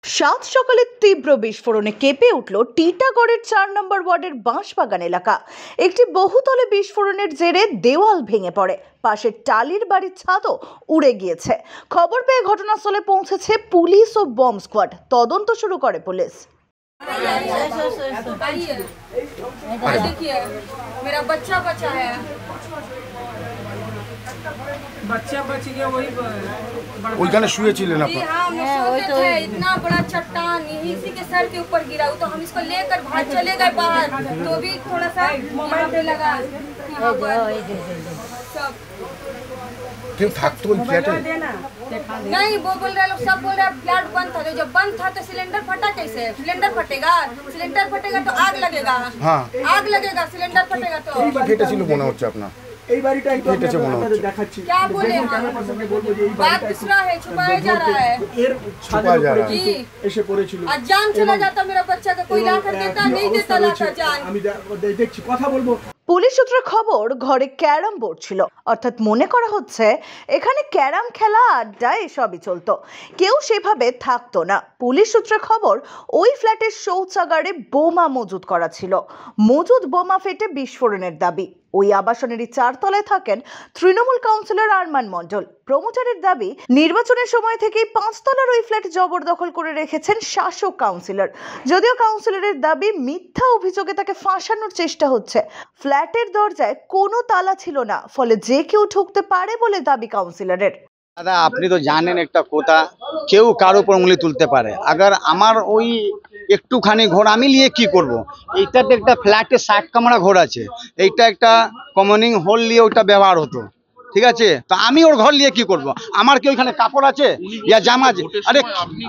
সাত সকালে তীব্র বিস্ফোরণে কেঁপে উঠল টিটাগড়ের ৪ নম্বর ওয়ার্ডের বাঁশবাগান এলাকা। একটি বহুতলে বিস্ফোরণের জেরে দেওয়াল ভেঙে পড়ে, পাশের টালির বাড়ির ছাদও উড়ে গিয়েছে। খবর পেয়ে ঘটনাস্থলে পৌঁছেছে পুলিশ ও বম্ব স্কোয়াড। তদন্ত শুরু করে পুলিশ। बच्चा बच गया वही ওইখানে শুয়েছিলেন जी हाँ, मैं सोते थे इतना बड़ा चट्टान इसी के सर के ऊपर गिरा, तो हम इसको लेकर भाग चले गए बाहर, तो भी थोड़ा सा मोबाइल पे लगा सब। কেউ থাকতো ওই ফ্ল্যাটে? नहीं, वो बोल रहे लोग, सब बोल रहे फ्लैट बंद था, तो जब बंद था तो सिलेंडर फटा कैसे? सिलेंडर फटेगा, सिलेंडर फटेगा तो आग लगेगा। हाँ, आग लगेगा, सिलेंडर फटेगा तो। ফেটেছিল মনে হচ্ছে আপনার। এই বাড়িটা একটু ফেটেছে মনে হচ্ছে। দেখাচ্ছি। क्या बोले हम? बात दूसरा है, छुपाया जा रहा है। এর ছাদের উপরে जी এসে পড়েছিল। आज जान चला जाता मेरा बच्चा का, कोई ला कर देता, नहीं देता ला कर जान। আমি দেখছি, কথা বলবো। পুলিশ সূত্রে খবর, ঘরে ক্যারাম বোর্ড ছিল, অর্থাৎ মনে করা হচ্ছে এখানে ক্যারাম খেলা, আড্ডা এসবই চলতো, কেউ সেভাবে থাকতো না। পুলিশ সূত্রে খবর, ওই ফ্ল্যাটের শৌচাগারে বোমা মজুত করা ছিল। মজুদ বোমা ফেটে বিস্ফোরণের দাবি। ওই আবাসনেরই ৪ তলায় থাকেন তৃণমূল কাউন্সিলর আরমান মণ্ডল। প্রমোটারের দাবি, নির্বাচনের সময় থেকেই ৫ তলার ওই ফ্ল্যাট জবরদখল করে রেখেছেন শাসক কাউন্সিলর। যদিও কাউন্সিলরের দাবি, মিথ্যা অভিযোগে তাকে ফাঁসানোর চেষ্টা হচ্ছে। ফ্ল্যাটের দরজায় কোনো তালা ছিল না, ফলে যে কেউ ঢুকতে পারে বলে দাবি কাউন্সিলরের। দাদা, আপনি তো জানেন একটা কথা, কেউ কারো উপর উঙ্গলি তুলতে পারে। আগার আমার ওই একটুখানি ঘর আমি নিয়ে কি করব? এইটাতে একটা ফ্ল্যাটে 60 কামরা ঘর আছে, এইটা একটা কমনিং হল নিয়ে ওইটা ব্যবহার হতো, ঠিক আছে? তো আমি ওর ঘর নিয়ে কি করব? আমার কি ওইখানে কাপড় আছে ইয়া জামা আছে?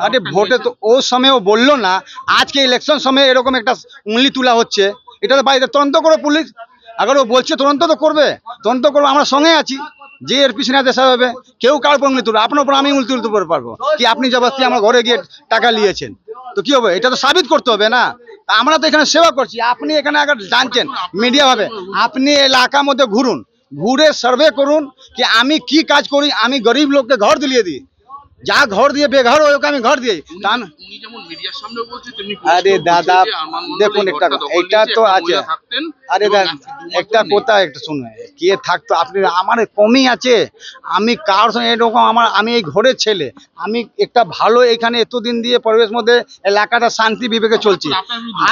আরে ভোটে তো ও সময়ও বললো না, আজকে ইলেকশন সময় এরকম একটা উঙ্গলি তোলা হচ্ছে, এটা তো বাইরে তদন্ত করো পুলিশ। আবার ও বলছে তদন্ত তো করবে, তদন্ত করবো, আমরা সঙ্গে আছি। যে এর পিছনে দেশা হবে, কেউ কারোর উপর উঙ্গলি তুলবে, আপনার উপর আমি উঙ্গলি তুলতে পারবো কি? আপনি জবরদস্তি আমার ঘরে গিয়ে টাকা নিয়েছেন, তো কি হবে? এটা তো সাবিত করতে হবে না? আমরা তো এখানে সেবা করছি, আপনি এখানে আগে জানছেন মিডিয়া ভাবে, আপনি এলাকার মধ্যে ঘুরুন, ঘুরে সার্ভে করুন কি আমি কি কাজ করি। আমি গরিব লোককে ঘর দিলিয়ে দিই, যা ঘর দিয়ে বেঘর ওকে আমি ঘর দিই। আরে দাদা দেখুন, এটা তো আছে। আরে দাদা একটা কথা একটু শুনে, কে থাকতো? আপনি আমার কমই আছে, আমি কার সঙ্গে এরকম আমি এই ঘরের ছেলে, আমি একটা ভালো এখানে এতদিন দিয়ে পরিবেশ মধ্যে এলাকাটা শান্তি বিবেকে চলছি।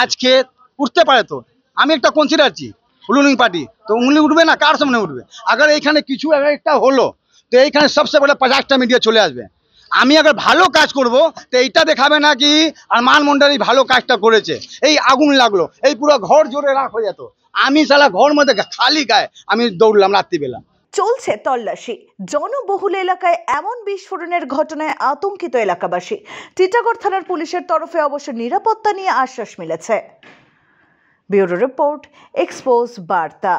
আজকে উঠতে পারে তো, আমি একটা কনসিডারছি রুলিং পার্টি, তো উঙ্গলি উঠবে না? কার সামনে উঠবে? আগে এইখানে কিছু একটা হলো তো এইখানে সবচেয়ে বড় 50টা মিডিয়া চলে আসবে। আমি আগে ভালো কাজ করব তো এইটা দেখাবে না কি আরমান মণ্ডল ভালো কাজটা করেছে। এই আগুন লাগলো, এই পুরো ঘর জোরে রাখ হয়ে যেত, আমি সালা ঘর মধ্যে খালি গায়ে আমি দৌড়লাম রাত্রিবেলা। চলছে তল্লাশি। জনবহুল এলাকায় এমন বিস্ফোরণের ঘটনায় আতঙ্কিত এলাকাবাসী। টিটাগড় থানার পুলিশের তরফে অবশ্য নিরাপত্তা নিয়ে আশ্বাস মিলেছে। ব্যুরো রিপোর্ট, এক্সপোজ বার্তা।